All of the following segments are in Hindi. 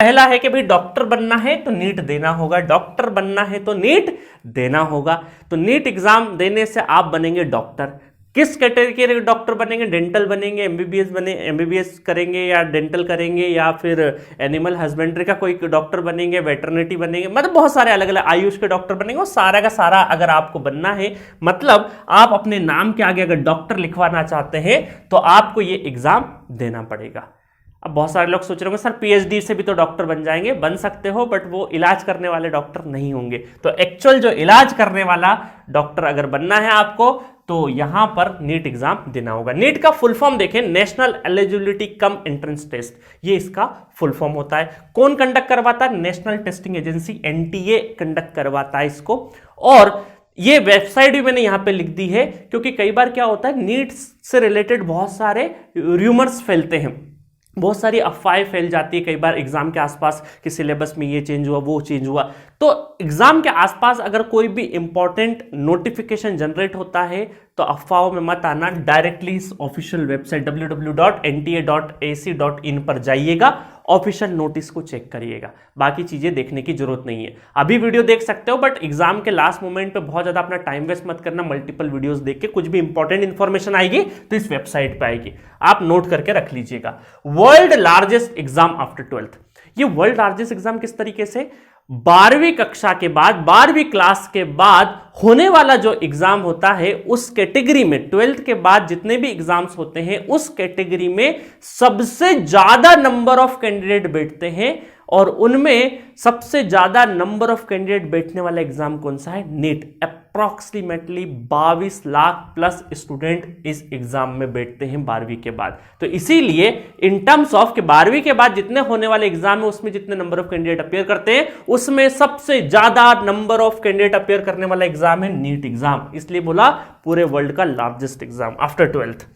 पहला है कि भाई डॉक्टर बनना है तो नीट देना होगा, डॉक्टर बनना है तो नीट देना होगा। तो नीट एग्जाम देने से आप बनेंगे डॉक्टर। किस कैटेगरी के डॉक्टर बनेंगे? डेंटल बनेंगे, एमबीबीएस करेंगे या डेंटल करेंगे, या फिर एनिमल हस्बेंड्री का कोई डॉक्टर बनेंगे, वेटरनिटी बनेंगे, मतलब बहुत सारे अलग अलग आयुष के डॉक्टर बनेंगे। वो सारा का सारा अगर आपको बनना है, मतलब आप अपने नाम के आगे अगर डॉक्टर लिखवाना चाहते हैं तो आपको ये एग्जाम देना पड़ेगा। अब बहुत सारे लोग सोच रहे होंगे सर पीएचडी से भी तो डॉक्टर बन जाएंगे। बन सकते हो, बट वो इलाज करने वाले डॉक्टर नहीं होंगे। तो एक्चुअल जो इलाज करने वाला डॉक्टर अगर बनना है आपको, तो यहां पर नीट एग्जाम देना होगा। नीट का फुल फॉर्म देखें, national eligibility cum entrance test, ये इसका फुल फॉर्म होता है। कौन कंडक्ट करवाता है? National testing agency NTA conduct करवाता है इसको। और ये वेबसाइट भी मैंने यहां पे लिख दी है, क्योंकि कई बार क्या होता है, नीट से रिलेटेड बहुत सारे र्यूमर्स फैलते हैं, बहुत सारी अफवाहें फैल जाती है कई बार एग्जाम के आसपास कि सिलेबस में ये चेंज हुआ, वो चेंज हुआ। तो एग्जाम के आसपास अगर कोई भी इंपॉर्टेंट नोटिफिकेशन जनरेट होता है तो अफवाहों में मत आना, डायरेक्टली इस ऑफिशियल वेबसाइट www.nta.ac.in पर जाइएगा, ऑफिशियल नोटिस को चेक करिएगा। बाकी चीजें देखने की जरूरत नहीं है। अभी वीडियो देख सकते हो, बट एग्जाम के लास्ट मोमेंट पे बहुत ज्यादा अपना टाइम वेस्ट मत करना। मल्टीपल वीडियोस देख के कुछ भी इंपॉर्टेंट इंफॉर्मेशन आएगी तो इस वेबसाइट पे आएगी, आप नोट करके रख लीजिएगा। World largest exam after 12th, ये वर्ल्ड लार्जेस्ट एग्जाम किस तरीके से? 12वीं कक्षा के बाद, 12वीं क्लास के बाद होने वाला जो एग्जाम होता है, उस कैटेगरी में 12th के बाद जितने भी एग्जाम्स होते हैं उस कैटेगरी में सबसे ज्यादा नंबर ऑफ कैंडिडेट बैठते हैं, और उनमें सबसे ज्यादा नंबर ऑफ कैंडिडेट बैठने वाला एग्जाम कौन सा है? NEET. Approximately 22 lakh plus student इस एग्जाम में बैठते हैं 12वीं के बाद। तो इसीलिए इन टर्म्स ऑफ कि 12वीं के बाद जितने होने वाले एग्जाम है उसमें जितने नंबर ऑफ कैंडिडेट अपीयर करते हैं, उसमें सबसे ज्यादा नंबर ऑफ कैंडिडेट अपीयर करने वाला एग्जाम है नीट एग्जाम। इसलिए बोला पूरे वर्ल्ड का largest exam after 12th।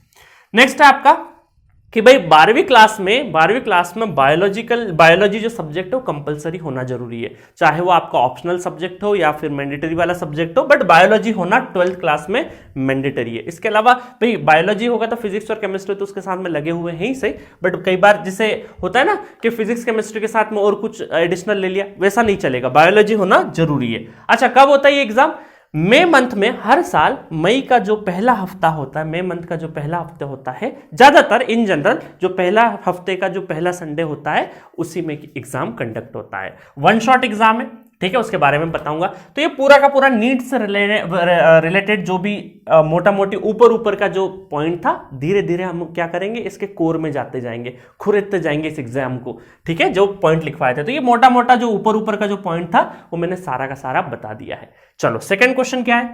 Next है आपका कि भाई 12वीं क्लास में बायोलॉजी जो सब्जेक्ट है वो कंपलसरी होना जरूरी है, चाहे वो आपका ऑप्शनल सब्जेक्ट हो या फिर मैंडेटरी वाला सब्जेक्ट हो, बट बायोलॉजी होना 12th क्लास में मैंडेटरी है। इसके अलावा भाई बायोलॉजी होगा तो फिजिक्स और केमिस्ट्री तो उसके साथ में लगे हुए हैं ही सही, बट कई बार जिसे होता है ना कि फिजिक्स केमिस्ट्री के साथ में और कुछ एडिशनल ले लिया, वैसा नहीं चलेगा, बायोलॉजी होना जरूरी है। अच्छा, कब होता है ये एग्जाम? मई मंथ में, हर साल मई का जो पहला हफ्ता होता है, मई मंथ का जो पहला हफ्ता होता है, ज्यादातर इन जनरल जो पहला हफ्ते का जो पहला संडे होता है उसी में एग्जाम कंडक्ट होता है। वन शॉट एग्जाम है, ठीक है, उसके बारे में बताऊंगा। तो ये पूरा का पूरा नीट से रिलेटेड जो भी मोटा मोटी ऊपर का जो पॉइंट था, धीरे धीरे हम क्या करेंगे, इसके कोर में जाते जाएंगे, खुरेदते जाएंगे इस एग्जाम को, ठीक है, जो पॉइंट लिखवाए थे। तो ये मोटा मोटा जो ऊपर का जो पॉइंट था वो मैंने सारा का सारा बता दिया है। चलो सेकंड क्वेश्चन क्या है?